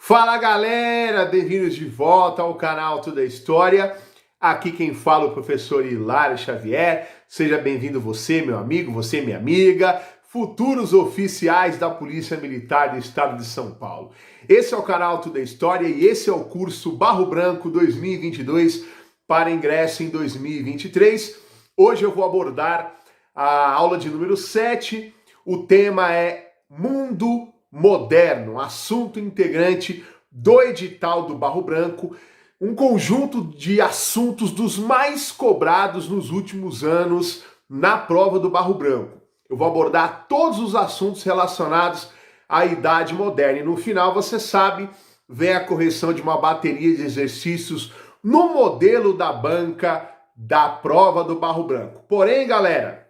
Fala galera, bem-vindos de volta ao canal Tudo é História. Aqui quem fala é o professor Hilário Xavier. Seja bem-vindo você, meu amigo, você, minha amiga, futuros oficiais da Polícia Militar do Estado de São Paulo. Esse é o canal Tudo é História e esse é o curso Barro Branco 2022 para ingresso em 2023. Hoje eu vou abordar a aula de número 7. O tema é Mundo Moderno, assunto integrante do edital do Barro Branco, um conjunto de assuntos dos mais cobrados nos últimos anos na prova do Barro Branco. Eu vou abordar todos os assuntos relacionados à Idade Moderna e no final, você sabe, vem a correção de uma bateria de exercícios no modelo da banca da prova do Barro Branco. Porém, galera,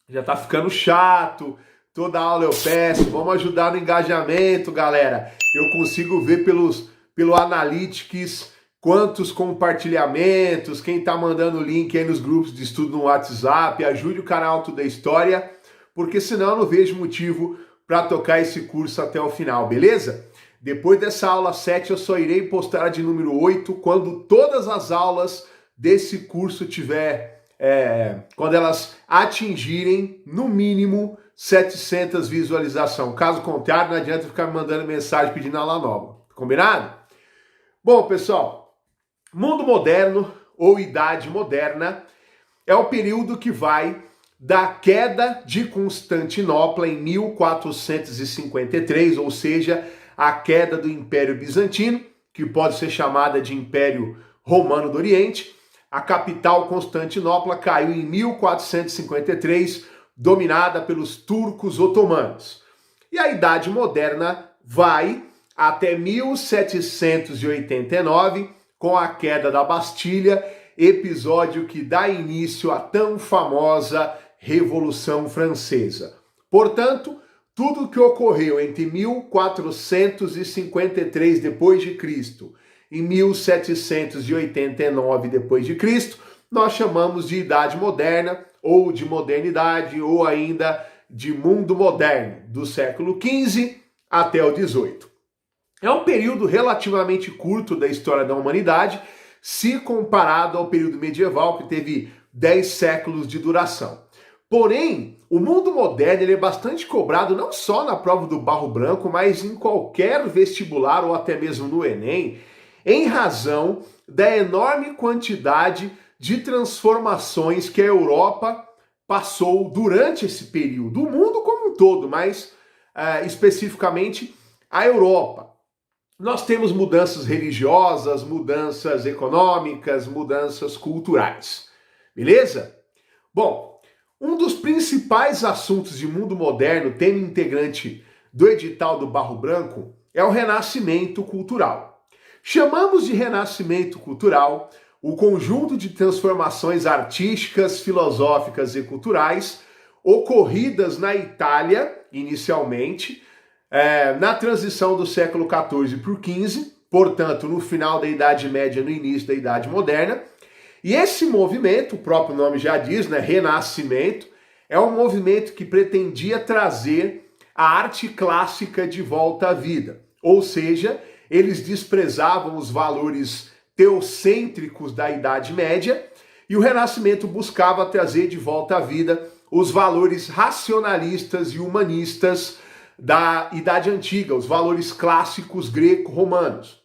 já tá ficando chato. Toda aula eu peço, vamos ajudar no engajamento, galera. Eu consigo ver pelo Analytics quantos compartilhamentos, quem tá mandando link aí nos grupos de estudo no WhatsApp. Ajude o canal Tudo é História, porque senão eu não vejo motivo para tocar esse curso até o final, beleza? Depois dessa aula 7, eu só irei postar a de número 8 quando todas as aulas desse curso quando elas atingirem, no mínimo, 700 visualizações. Caso contrário, não adianta ficar me mandando mensagem pedindo aula nova. Combinado? Bom, pessoal, mundo moderno ou idade moderna é o período que vai da queda de Constantinopla em 1453, ou seja, a queda do Império Bizantino, que pode ser chamada de Império Romano do Oriente. A capital Constantinopla caiu em 1453, dominada pelos turcos otomanos. E a Idade Moderna vai até 1789, com a queda da Bastilha, episódio que dá início à tão famosa Revolução Francesa. Portanto, tudo que ocorreu entre 1453 d.C. e 1789 d.C., nós chamamos de Idade Moderna, ou de Modernidade, ou ainda de Mundo Moderno, do século XV até o XVIII. É um período relativamente curto da história da humanidade, se comparado ao período medieval, que teve 10 séculos de duração. Porém, o mundo moderno ele é bastante cobrado não só na prova do Barro Branco, mas em qualquer vestibular ou até mesmo no Enem, em razão da enorme quantidade de transformações que a Europa passou durante esse período. O mundo como um todo, mas especificamente a Europa. Nós temos mudanças religiosas, mudanças econômicas, mudanças culturais. Beleza? Bom, um dos principais assuntos de mundo moderno, tema integrante do edital do Barro Branco, é o renascimento cultural. Chamamos de renascimento cultural o conjunto de transformações artísticas, filosóficas e culturais ocorridas na Itália, inicialmente, na transição do século XIV para o XV, portanto, no final da Idade Média, no início da Idade Moderna. E esse movimento, o próprio nome já diz, né, renascimento, é um movimento que pretendia trazer a arte clássica de volta à vida. Ou seja, eles desprezavam os valores teocêntricos da Idade Média e o Renascimento buscava trazer de volta à vida os valores racionalistas e humanistas da Idade Antiga, os valores clássicos greco-romanos.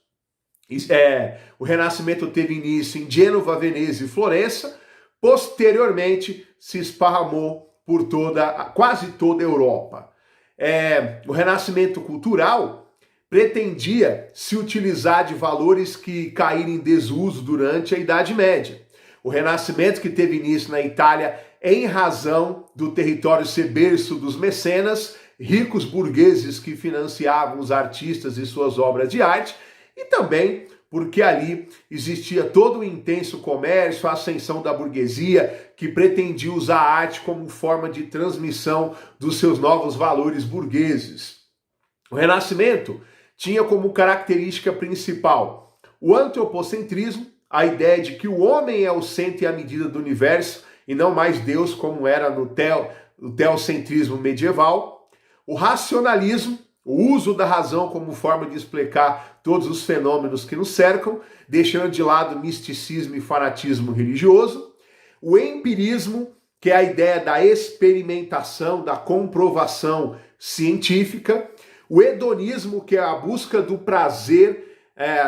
O Renascimento teve início em Gênova, Veneza e Florença, posteriormente se esparramou por quase toda a Europa. O Renascimento cultural pretendia se utilizar de valores que caíram em desuso durante a Idade Média. O Renascimento, que teve início na Itália em razão do território ser berço dos mecenas, ricos burgueses que financiavam os artistas e suas obras de arte, e também porque ali existia todo o intenso comércio, a ascensão da burguesia, que pretendia usar a arte como forma de transmissão dos seus novos valores burgueses. O Renascimento tinha como característica principal o antropocentrismo, a ideia de que o homem é o centro e a medida do universo, e não mais Deus, como era no teocentrismo medieval, o racionalismo, o uso da razão como forma de explicar todos os fenômenos que nos cercam, deixando de lado misticismo e fanatismo religioso. O empirismo, que é a ideia da experimentação, da comprovação científica. O hedonismo, que é a busca do prazer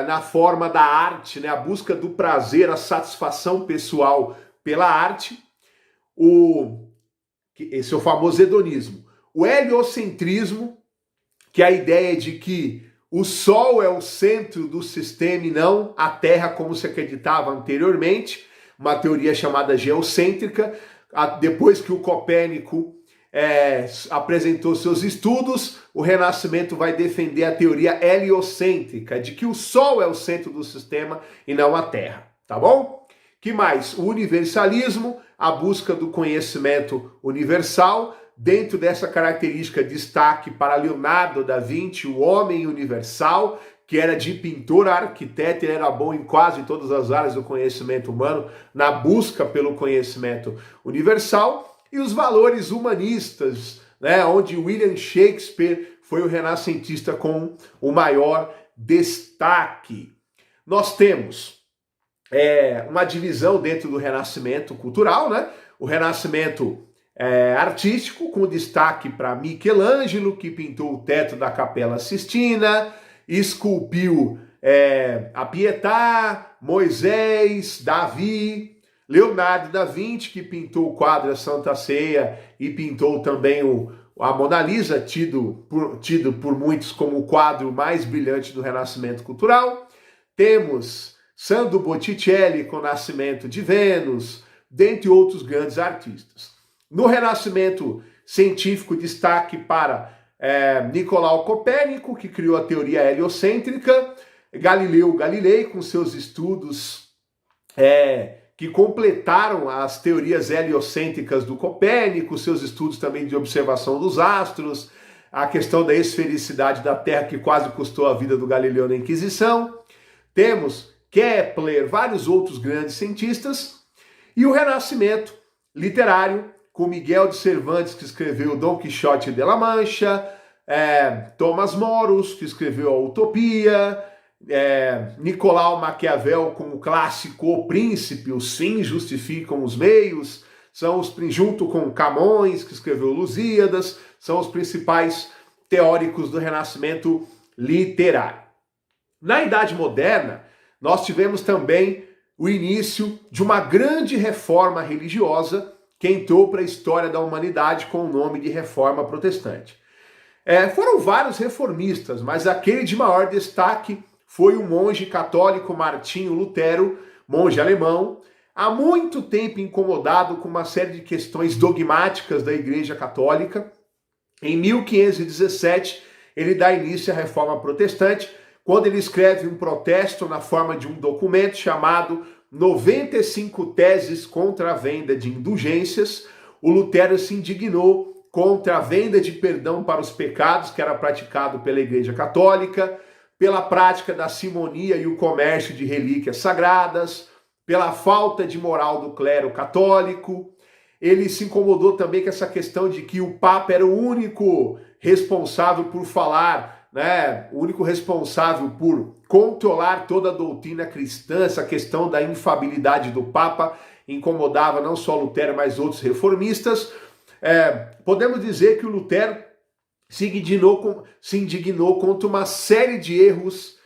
na forma da arte, né? A busca do prazer, a satisfação pessoal pela arte. Esse é o famoso hedonismo. O heliocentrismo, que é a ideia de que o Sol é o centro do sistema e não a Terra, como se acreditava anteriormente, uma teoria chamada geocêntrica. Depois que o Copérnico apresentou seus estudos, o Renascimento vai defender a teoria heliocêntrica, de que o Sol é o centro do sistema e não a Terra, tá bom? Que mais? O universalismo, a busca do conhecimento universal. Dentro dessa característica, destaque para Leonardo da Vinci, o homem universal, que era de pintor a arquiteto, ele era bom em quase todas as áreas do conhecimento humano, na busca pelo conhecimento universal. E os valores humanistas, né, onde William Shakespeare foi o renascentista com o maior destaque. Nós temos uma divisão dentro do Renascimento cultural, né? O Renascimento artístico, com destaque para Michelangelo, que pintou o teto da Capela Sistina, esculpiu a Pietà, Moisés, Davi, Leonardo da Vinci, que pintou o quadro A Santa Ceia e pintou também a Mona Lisa, tido por muitos como o quadro mais brilhante do Renascimento cultural. Temos Sandro Botticelli com o Nascimento de Vênus, dentre outros grandes artistas. No Renascimento científico, destaque para Nicolau Copérnico, que criou a teoria heliocêntrica, Galileu Galilei, com seus estudos que completaram as teorias heliocêntricas do Copérnico, seus estudos também de observação dos astros, a questão da esfericidade da Terra, que quase custou a vida do Galileu na Inquisição. Temos Kepler, vários outros grandes cientistas. E o Renascimento literário, com Miguel de Cervantes, que escreveu Dom Quixote de la Mancha, Thomas Moros, que escreveu a Utopia, Nicolau Maquiavel com o clássico O Príncipe, os fins justificam os meios, junto com Camões, que escreveu Lusíadas, são os principais teóricos do Renascimento literário. Na Idade Moderna, nós tivemos também o início de uma grande reforma religiosa que entrou para a história da humanidade com o nome de Reforma Protestante. Foram vários reformistas, mas aquele de maior destaque foi o monge católico Martinho Lutero, monge alemão, há muito tempo incomodado com uma série de questões dogmáticas da Igreja Católica. Em 1517, ele dá início à Reforma Protestante, quando ele escreve um protesto na forma de um documento chamado 95 Teses contra a Venda de Indulgências. O Lutero se indignou contra a venda de perdão para os pecados que era praticado pela Igreja Católica, pela prática da simonia e o comércio de relíquias sagradas, pela falta de moral do clero católico. Ele se incomodou também com essa questão de que o Papa era o único responsável por falar, né, o único responsável por controlar toda a doutrina cristã. Essa questão da infabilidade do Papa incomodava não só Lutero, mas outros reformistas. Podemos dizer que o Lutero se indignou contra uma série de erros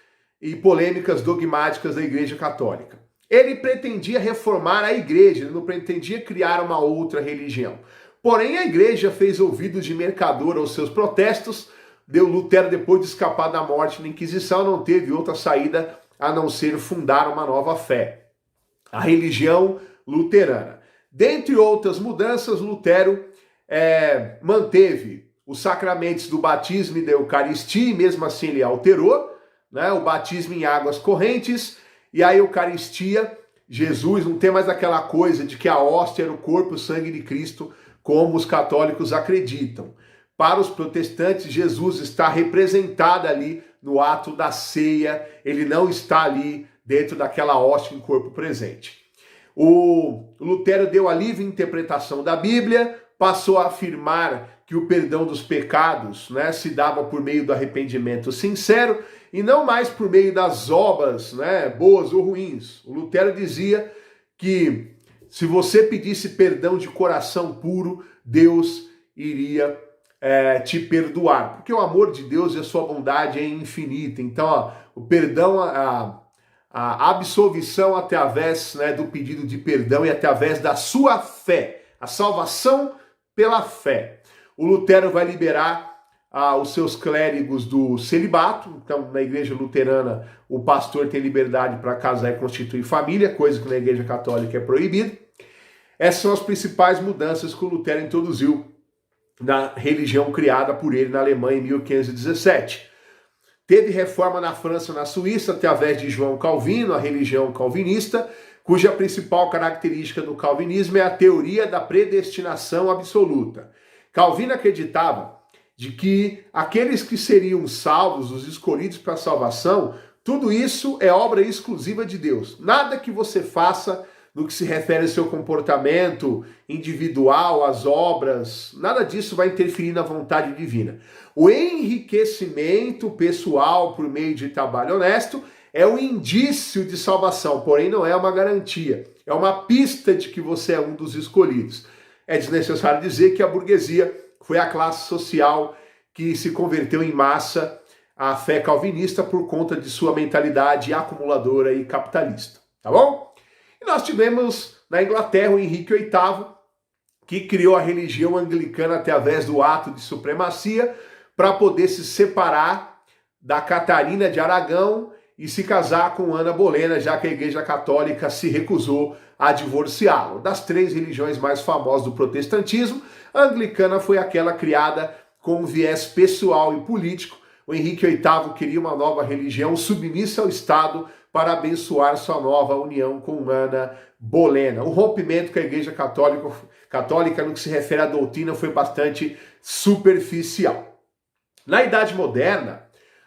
e polêmicas dogmáticas da Igreja Católica. Ele pretendia reformar a Igreja, ele não pretendia criar uma outra religião. Porém, a Igreja fez ouvidos de mercador aos seus protestos. Lutero, depois de escapar da morte na Inquisição, não teve outra saída a não ser fundar uma nova fé, a religião luterana. Dentre outras mudanças, Lutero manteve os sacramentos do batismo e da Eucaristia, e mesmo assim ele alterou, né, o batismo em águas correntes e a Eucaristia. Jesus não tem mais aquela coisa de que a hóstia era o corpo e o sangue de Cristo, como os católicos acreditam. Para os protestantes, Jesus está representado ali no ato da ceia, ele não está ali dentro daquela hóstia em corpo presente. O Lutero deu a livre interpretação da Bíblia, passou a afirmar que o perdão dos pecados, né, se dava por meio do arrependimento sincero e não mais por meio das obras, né, boas ou ruins. O Lutero dizia que se você pedisse perdão de coração puro, Deus iria te perdoar, porque o amor de Deus e a sua bondade é infinita. Então, ó, o perdão, a absolvição através, né, do pedido de perdão e através da sua fé, a salvação pela fé. O Lutero vai liberar os seus clérigos do celibato. Então, na igreja luterana, o pastor tem liberdade para casar e constituir família, coisa que na igreja católica é proibida. Essas são as principais mudanças que o Lutero introduziu na religião criada por ele na Alemanha em 1517. Teve reforma na França e na Suíça através de João Calvino, a religião calvinista, cuja principal característica do calvinismo é a teoria da predestinação absoluta. Calvino acreditava de que aqueles que seriam salvos, os escolhidos para a salvação, tudo isso é obra exclusiva de Deus. Nada que você faça no que se refere ao seu comportamento individual, às obras, nada disso vai interferir na vontade divina. O enriquecimento pessoal por meio de trabalho honesto é um indício de salvação, porém não é uma garantia. É uma pista de que você é um dos escolhidos. É desnecessário dizer que a burguesia foi a classe social que se converteu em massa à fé calvinista por conta de sua mentalidade acumuladora e capitalista. Tá bom? E nós tivemos na Inglaterra o Henrique VIII, que criou a religião anglicana através do ato de supremacia para poder se separar da Catarina de Aragão e se casar com Ana Bolena, já que a Igreja Católica se recusou a divorciá-lo. Das três religiões mais famosas do protestantismo, a anglicana foi aquela criada com um viés pessoal e político. O Henrique VIII queria uma nova religião submissa ao Estado para abençoar sua nova união com Ana Bolena. O rompimento com a Igreja Católica no que se refere à doutrina foi bastante superficial. Na Idade Moderna,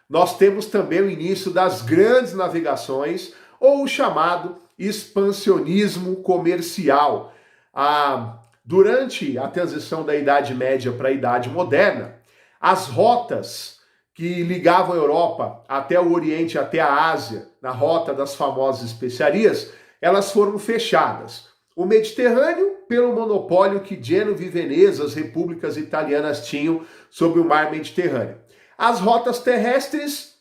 nós temos também o início das grandes navegações, ou o chamado expansionismo comercial. Durante a transição da Idade Média para a Idade Moderna, as rotas que ligavam a Europa até o Oriente, até a Ásia, na rota das famosas especiarias, elas foram fechadas. O Mediterrâneo, pelo monopólio que Gênova e Veneza, as repúblicas italianas, tinham sobre o mar Mediterrâneo. As rotas terrestres,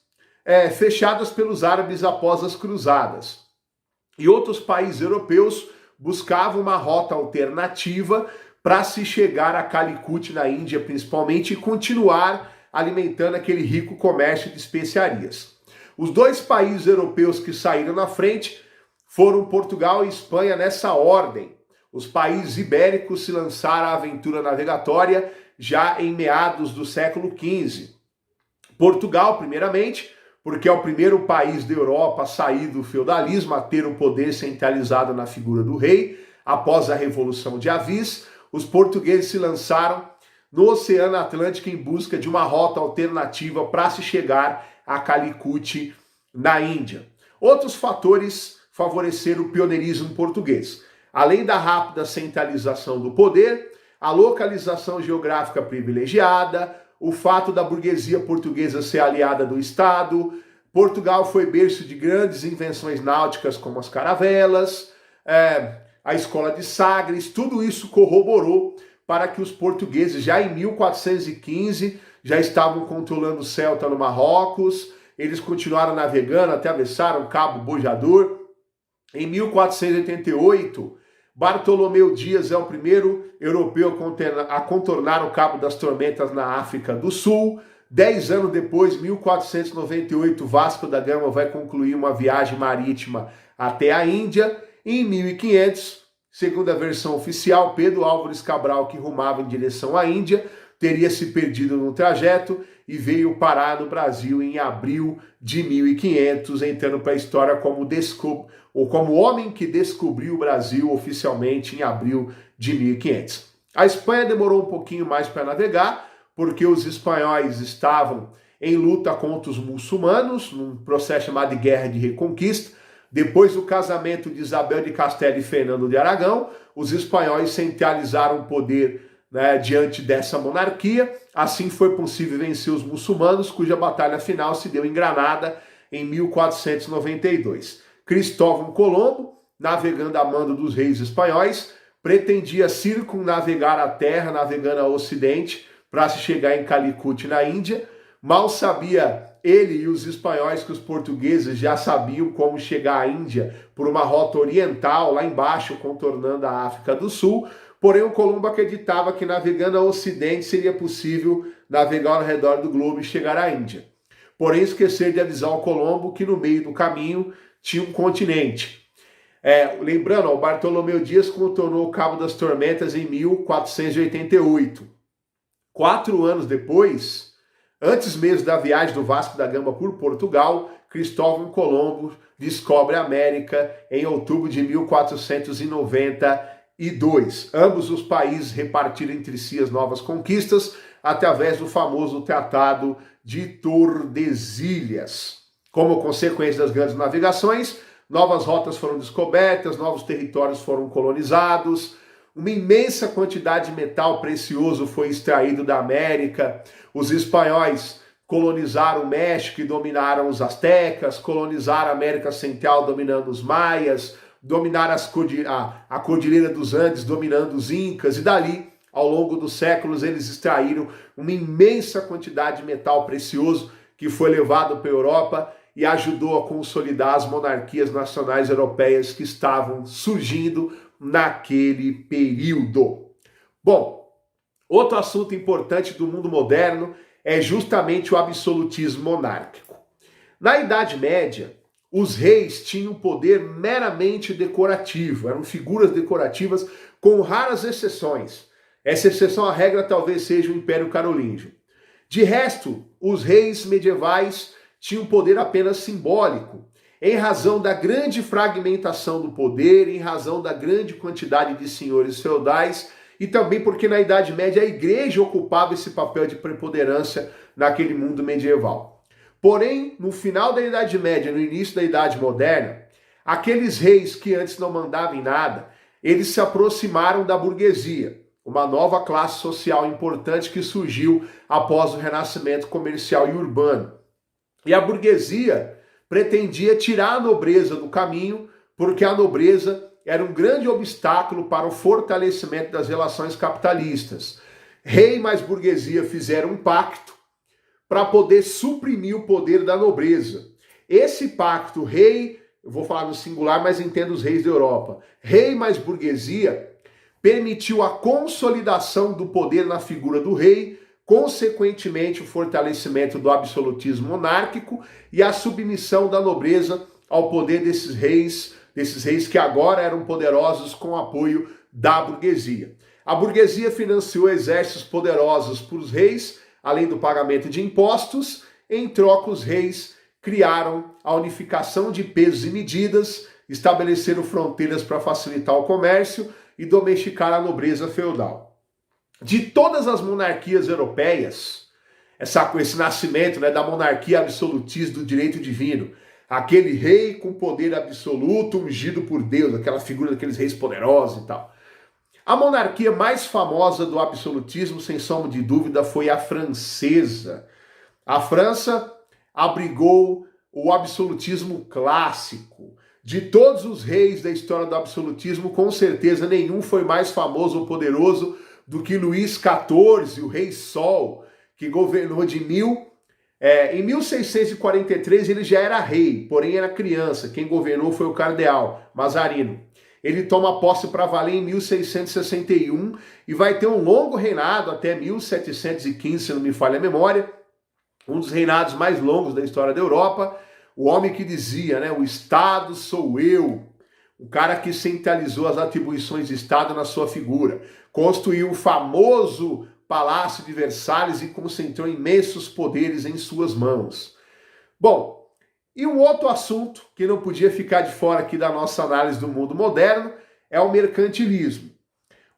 fechadas pelos árabes após as cruzadas. E outros países europeus buscavam uma rota alternativa para se chegar a Calicut, na Índia principalmente, e continuar alimentando aquele rico comércio de especiarias. Os dois países europeus que saíram na frente foram Portugal e Espanha nessa ordem. Os países ibéricos se lançaram à aventura navegatória já em meados do século XV. Portugal, primeiramente, porque é o primeiro país da Europa a sair do feudalismo, a ter o poder centralizado na figura do rei. Após a Revolução de Avis, os portugueses se lançaram no Oceano Atlântico em busca de uma rota alternativa para se chegar a Calicut, na Índia. Outros fatores favoreceram o pioneirismo português. Além da rápida centralização do poder, a localização geográfica privilegiada, o fato da burguesia portuguesa ser aliada do Estado, Portugal foi berço de grandes invenções náuticas como as caravelas, a escola de Sagres, tudo isso corroborou para que os portugueses, já em 1415, já estavam controlando Ceuta no Marrocos. Eles continuaram navegando, atravessaram Cabo Bojador. Em 1488, Bartolomeu Dias é o primeiro europeu a contornar o Cabo das Tormentas na África do Sul. 10 anos depois, 1498, Vasco da Gama vai concluir uma viagem marítima até a Índia. Em 1500, segundo a versão oficial, Pedro Álvares Cabral, que rumava em direção à Índia, teria se perdido no trajeto e veio parar no Brasil em abril de 1500, entrando para a história como o homem que descobriu o Brasil oficialmente em abril de 1500. A Espanha demorou um pouquinho mais para navegar, porque os espanhóis estavam em luta contra os muçulmanos, num processo chamado de Guerra de Reconquista. Depois do casamento de Isabel de Castela e Fernando de Aragão, os espanhóis centralizaram o poder né, diante dessa monarquia. Assim foi possível vencer os muçulmanos, cuja batalha final se deu em Granada em 1492. Cristóvão Colombo, navegando a mando dos reis espanhóis, pretendia circunnavegar a terra, navegando a ocidente, para se chegar em Calicut, na Índia. Mal sabia ele e os espanhóis que os portugueses já sabiam como chegar à Índia por uma rota oriental, lá embaixo, contornando a África do Sul. Porém, o Colombo acreditava que navegando a ocidente seria possível navegar ao redor do globo e chegar à Índia. Porém, esquecer de avisar o Colombo que no meio do caminho tinha um continente. Lembrando, o Bartolomeu Dias contornou o Cabo das Tormentas em 1488. 4 anos depois, antes mesmo da viagem do Vasco da Gama por Portugal, Cristóvão Colombo descobre a América em outubro de 1492. Ambos os países repartiram entre si as novas conquistas através do famoso Tratado de Tordesilhas. Como consequência das grandes navegações, novas rotas foram descobertas, novos territórios foram colonizados, uma imensa quantidade de metal precioso foi extraído da América. Os espanhóis colonizaram o México e dominaram os astecas, colonizaram a América Central dominando os maias, dominaram a Cordilheira dos Andes dominando os incas, e dali, ao longo dos séculos, eles extraíram uma imensa quantidade de metal precioso que foi levado para a Europa e ajudou a consolidar as monarquias nacionais europeias que estavam surgindo naquele período. Bom, outro assunto importante do mundo moderno é justamente o absolutismo monárquico. Na Idade Média, os reis tinham poder meramente decorativo, eram figuras decorativas com raras exceções. Essa exceção à regra talvez seja o Império Carolíngio. De resto, os reis medievais tinham poder apenas simbólico, em razão da grande fragmentação do poder, em razão da grande quantidade de senhores feudais e também porque na Idade Média a igreja ocupava esse papel de preponderância naquele mundo medieval. Porém, no final da Idade Média, no início da Idade Moderna, aqueles reis que antes não mandavam em nada, eles se aproximaram da burguesia, uma nova classe social importante que surgiu após o renascimento comercial e urbano. E a burguesia pretendia tirar a nobreza do caminho, porque a nobreza era um grande obstáculo para o fortalecimento das relações capitalistas. Rei mais burguesia fizeram um pacto para poder suprimir o poder da nobreza. Esse pacto, rei, eu vou falar no singular, mas entendo os reis da Europa, rei mais burguesia, permitiu a consolidação do poder na figura do rei, consequentemente o fortalecimento do absolutismo monárquico e a submissão da nobreza ao poder desses reis que agora eram poderosos com o apoio da burguesia. A burguesia financiou exércitos poderosos para os reis, além do pagamento de impostos. Em troca, os reis criaram a unificação de pesos e medidas, estabeleceram fronteiras para facilitar o comércio e domesticar a nobreza feudal. De todas as monarquias europeias, esse nascimento, da monarquia absolutista do direito divino, aquele rei com poder absoluto, ungido por Deus, aquela figura daqueles reis poderosos e tal. A monarquia mais famosa do absolutismo, sem sombra de dúvida, foi a francesa. A França abrigou o absolutismo clássico. De todos os reis da história do absolutismo, com certeza nenhum foi mais famoso ou poderoso do que Luís XIV, o Rei Sol, que governou em 1643 ele já era rei, porém era criança. Quem governou foi o cardeal Mazarino. Ele toma posse para valer em 1661 e vai ter um longo reinado até 1715, se não me falha a memória, um dos reinados mais longos da história da Europa. O homem que dizia, o Estado sou eu, o cara que centralizou as atribuições de Estado na sua figura, construiu o famoso Palácio de Versalhes e concentrou imensos poderes em suas mãos. Bom, e um outro assunto que não podia ficar de fora aqui da nossa análise do mundo moderno é o mercantilismo.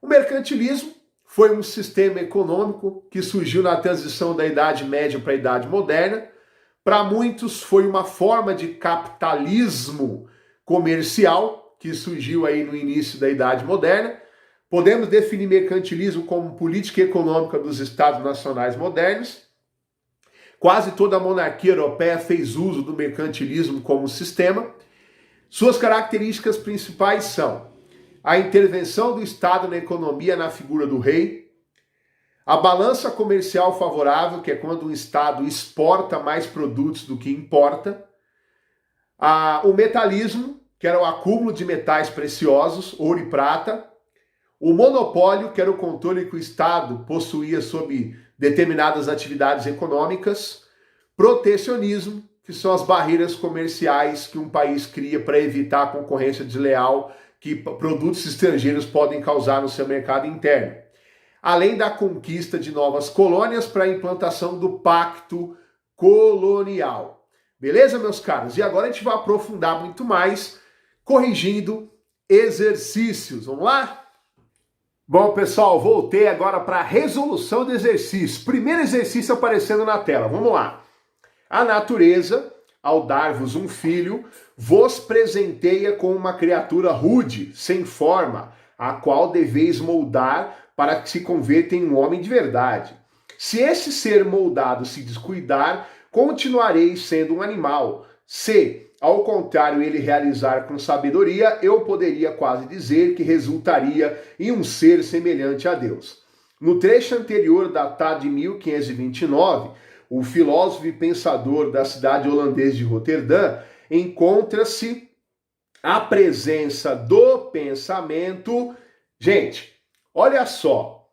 O mercantilismo foi um sistema econômico que surgiu na transição da Idade Média para a Idade Moderna. Para muitos foi uma forma de capitalismo comercial que surgiu aí no início da Idade Moderna. Podemos definir mercantilismo como política econômica dos Estados nacionais modernos. Quase toda a monarquia europeia fez uso do mercantilismo como sistema. Suas características principais são a intervenção do Estado na economia na figura do rei, a balança comercial favorável, que é quando o Estado exporta mais produtos do que importa, o metalismo, que era o acúmulo de metais preciosos, ouro e prata, o monopólio, que era o controle que o Estado possuía sobre determinadas atividades econômicas, protecionismo, que são as barreiras comerciais que um país cria para evitar a concorrência desleal que produtos estrangeiros podem causar no seu mercado interno, além da conquista de novas colônias para a implantação do pacto colonial. Beleza, meus caros? E agora a gente vai aprofundar muito mais, corrigindo exercícios. Vamos lá? Bom, pessoal, voltei agora para a resolução do exercício. Primeiro exercício aparecendo na tela. Vamos lá. A natureza, ao dar-vos um filho, vos presenteia com uma criatura rude, sem forma, a qual deveis moldar para que se converta em um homem de verdade. Se esse ser moldado se descuidar, continuareis sendo um animal. Se, ao contrário, ele realizar com sabedoria, eu poderia quase dizer que resultaria em um ser semelhante a Deus. No trecho anterior, datado de 1529, o filósofo e pensador da cidade holandesa de Roterdã, encontra-se a presença do pensamento. Gente, olha só.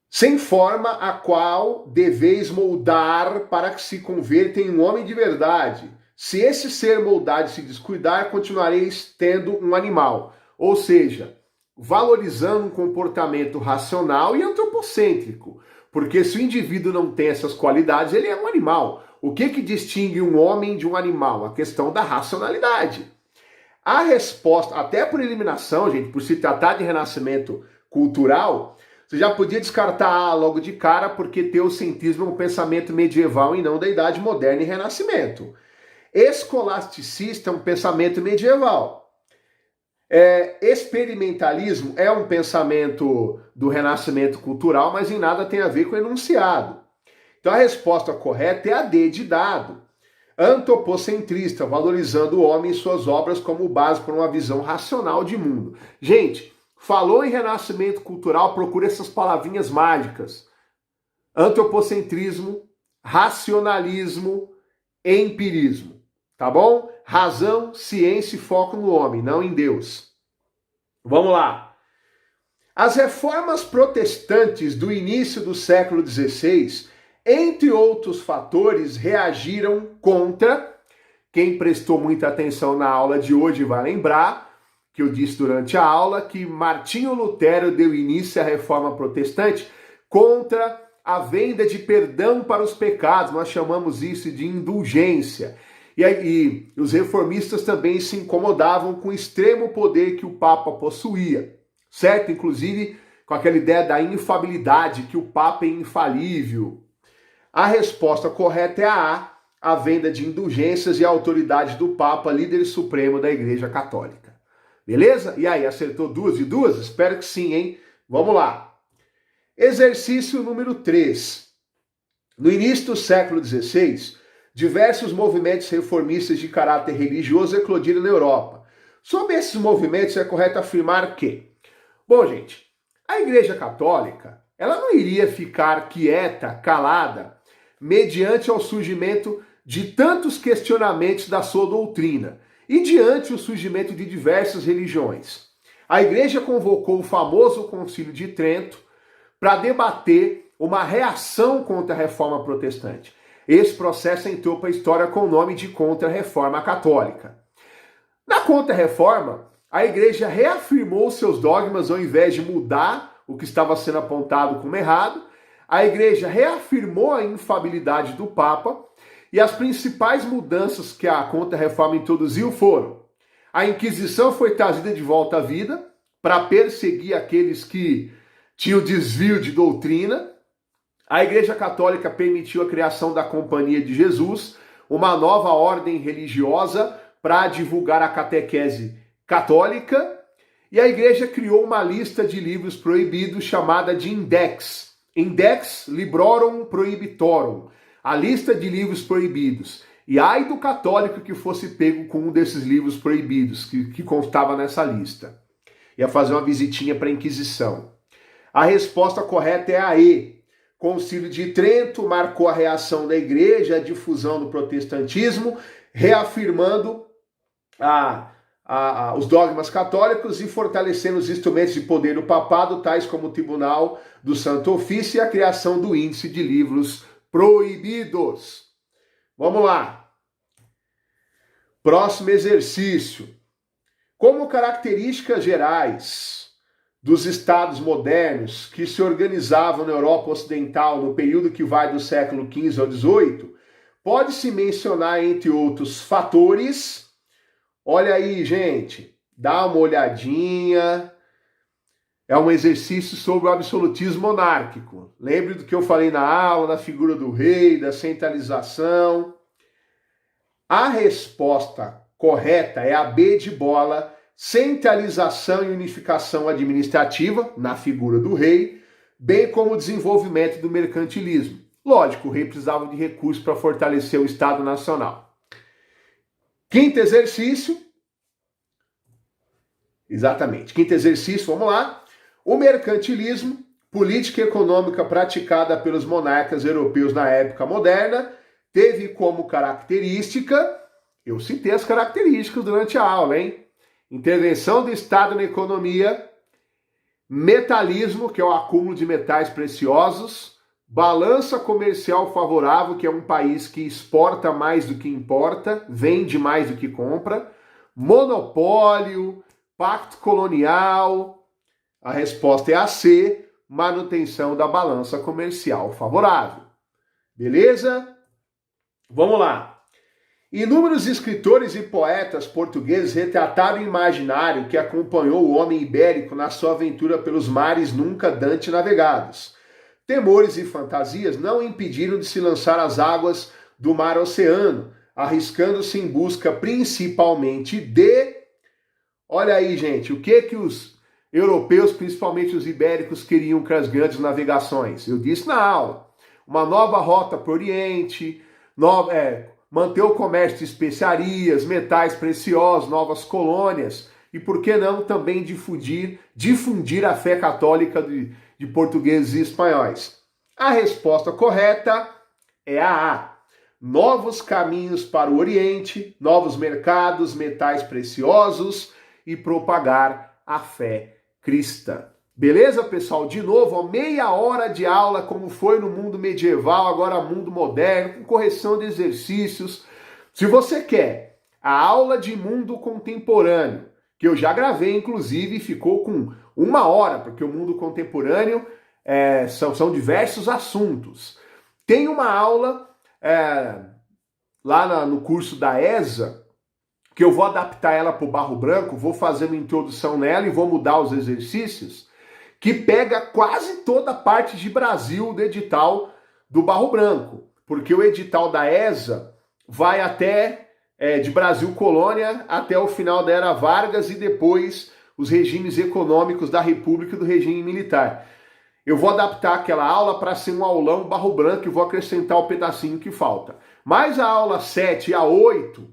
Sem forma a qual deveis moldar para que se converta em um homem de verdade. Se esse ser moldado se descuidar, continuareis tendo um animal. Ou seja, valorizando um comportamento racional e antropocêntrico. Porque se o indivíduo não tem essas qualidades, ele é um animal. O que distingue um homem de um animal? A questão da racionalidade. A resposta, até por eliminação, gente, por se tratar de renascimento cultural, você já podia descartar logo de cara, porque teocentrismo é um pensamento medieval e não da Idade Moderna e Renascimento. Escolasticista é um pensamento medieval. Experimentalismo é um pensamento do renascimento cultural, mas em nada tem a ver com o enunciado. Então a resposta correta é a D de dado. Antropocentrista, valorizando o homem e suas obras como base para uma visão racional de mundo. Gente, falou em renascimento cultural, procure essas palavrinhas mágicas. Antropocentrismo, racionalismo, empirismo. Tá bom? Razão, ciência e foco no homem, não em Deus. Vamos lá. As reformas protestantes do início do século XVI, entre outros fatores, reagiram contra. Quem prestou muita atenção na aula de hoje vai lembrar que eu disse durante a aula que Martinho Lutero deu início à reforma protestante contra a venda de perdão para os pecados. Nós chamamos isso de indulgência. E os reformistas também se incomodavam com o extremo poder que o Papa possuía, certo? Inclusive com aquela ideia da infalibilidade, que o Papa é infalível. A resposta correta é a venda de indulgências e a autoridade do Papa, líder supremo da Igreja Católica. Beleza? E aí, acertou 2 de 2? Espero que sim, hein? Vamos lá. Exercício número 3. No início do século XVI, diversos movimentos reformistas de caráter religioso eclodiram na Europa. Sobre esses movimentos é correto afirmar que, bom, gente, a Igreja Católica, ela não iria ficar quieta, calada, mediante ao surgimento de tantos questionamentos da sua doutrina e diante o surgimento de diversas religiões. A Igreja convocou o famoso Concílio de Trento para debater uma reação contra a Reforma Protestante. Esse processo entrou para a história com o nome de Contra-Reforma Católica. Na Contra-Reforma, a Igreja reafirmou seus dogmas ao invés de mudar o que estava sendo apontado como errado. A Igreja reafirmou a infalibilidade do Papa e as principais mudanças que a Contra-Reforma introduziu foram: a Inquisição foi trazida de volta à vida para perseguir aqueles que tinham desvio de doutrina. A Igreja Católica permitiu a criação da Companhia de Jesus, uma nova ordem religiosa para divulgar a catequese católica. E a igreja criou uma lista de livros proibidos chamada de Index. Index Librorum Prohibitorum. A lista de livros proibidos. E ai do católico que fosse pego com um desses livros proibidos que constava nessa lista. Ia fazer uma visitinha para a Inquisição. A resposta correta é a E. Concílio de Trento marcou a reação da igreja à difusão do protestantismo, reafirmando os dogmas católicos e fortalecendo os instrumentos de poder do papado, tais como o Tribunal do Santo Ofício e a criação do Índice de Livros Proibidos. Vamos lá. Próximo exercício. Como características gerais dos estados modernos que se organizavam na Europa Ocidental no período que vai do século XV ao XVIII, pode-se mencionar, entre outros fatores, olha aí, gente, dá uma olhadinha, é um exercício sobre o absolutismo monárquico. Lembre do que eu falei na aula, da figura do rei, da centralização. A resposta correta é a B de bola, centralização e unificação administrativa, na figura do rei, bem como o desenvolvimento do mercantilismo. Lógico, o rei precisava de recursos para fortalecer o Estado Nacional. Quinto exercício. Exatamente. Quinto exercício, vamos lá. O mercantilismo, política econômica praticada pelos monarcas europeus na época moderna, teve como característica, eu citei as características durante a aula, hein? Intervenção do Estado na economia, metalismo, que é o acúmulo de metais preciosos, balança comercial favorável, que é um país que exporta mais do que importa, vende mais do que compra, monopólio, pacto colonial. A resposta é a C, manutenção da balança comercial favorável. Beleza? Vamos lá. Inúmeros escritores e poetas portugueses retrataram o imaginário que acompanhou o homem ibérico na sua aventura pelos mares nunca dantes navegados. Temores e fantasias não impediram de se lançar às águas do mar oceano, arriscando-se em busca principalmente de... Olha aí, gente, o que os europeus, principalmente os ibéricos, queriam com as grandes navegações? Eu disse na aula. Uma nova rota para o Oriente, manter o comércio de especiarias, metais preciosos, novas colônias e, por que não, também difundir a fé católica de portugueses e espanhóis. A resposta correta é a A. Novos caminhos para o Oriente, novos mercados, metais preciosos e propagar a fé cristã. Beleza, pessoal? De novo, ó, meia hora de aula, como foi no mundo medieval, agora mundo moderno, com correção de exercícios. Se você quer a aula de mundo contemporâneo, que eu já gravei, inclusive, ficou com 1 hora, porque o mundo contemporâneo são diversos assuntos. Tem uma aula lá no curso da ESA, que eu vou adaptar ela para o barro branco, vou fazer uma introdução nela e vou mudar os exercícios, que pega quase toda a parte de Brasil do edital do Barro Branco, porque o edital da ESA vai até de Brasil Colônia até o final da Era Vargas e depois os regimes econômicos da República e do regime militar. Eu vou adaptar aquela aula para ser um aulão Barro Branco e vou acrescentar o pedacinho que falta. Mas a aula 7 e a 8,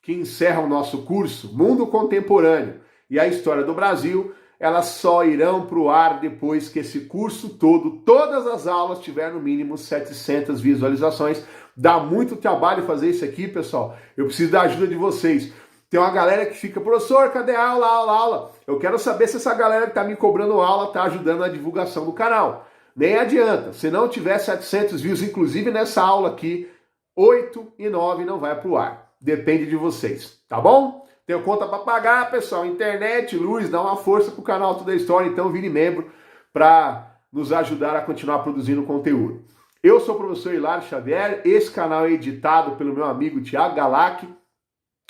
que encerram o nosso curso, Mundo Contemporâneo e a História do Brasil, elas só irão para o ar depois que esse curso todo, todas as aulas, tiver no mínimo 700 visualizações. Dá muito trabalho fazer isso aqui, pessoal. Eu preciso da ajuda de vocês. Tem uma galera que fica, professor, cadê a aula? Eu quero saber se essa galera que está me cobrando aula está ajudando na divulgação do canal. Nem adianta. Se não tiver 700 views, inclusive nessa aula aqui, 8 e 9 não vai para o ar. Depende de vocês, tá bom? Tenho conta para pagar, pessoal, internet, luz, dá uma força pro canal Tudo é História, então vire membro para nos ajudar a continuar produzindo conteúdo. Eu sou o professor Hilário Xavier, esse canal é editado pelo meu amigo Thiago Galac.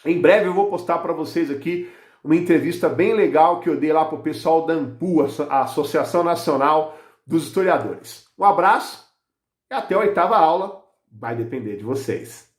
Em breve eu vou postar para vocês aqui uma entrevista bem legal que eu dei lá pro pessoal da ANPU, a Associação Nacional dos Historiadores. Um abraço e até a 8ª aula, vai depender de vocês.